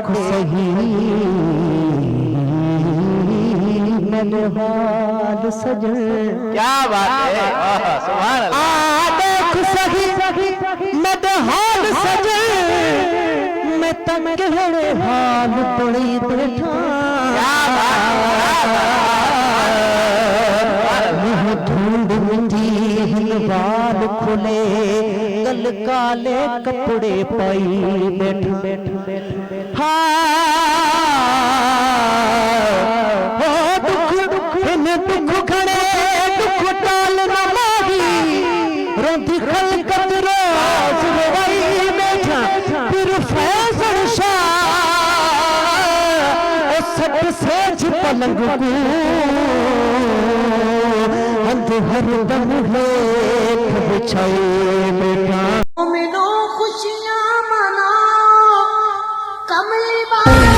देख सही मेरे हाल सजन। क्या बात है, सुभान अल्लाह। देख सही मेरे हाल सजन, मैं तम गहरे हाल बड़ी बैठा। ढूंढ मिंदी बाल खुले, गल काले कपड़े पाई बैठा। दुख खड़े दुख टाल न माही, रोंदी खलकत रोज रोई बैठा। फिर फैसल शाह सट सेज पलंग को, अंध हर दम लेख बिछाए बैठा। मोमिनो खुशियां मनाओ, कमली बात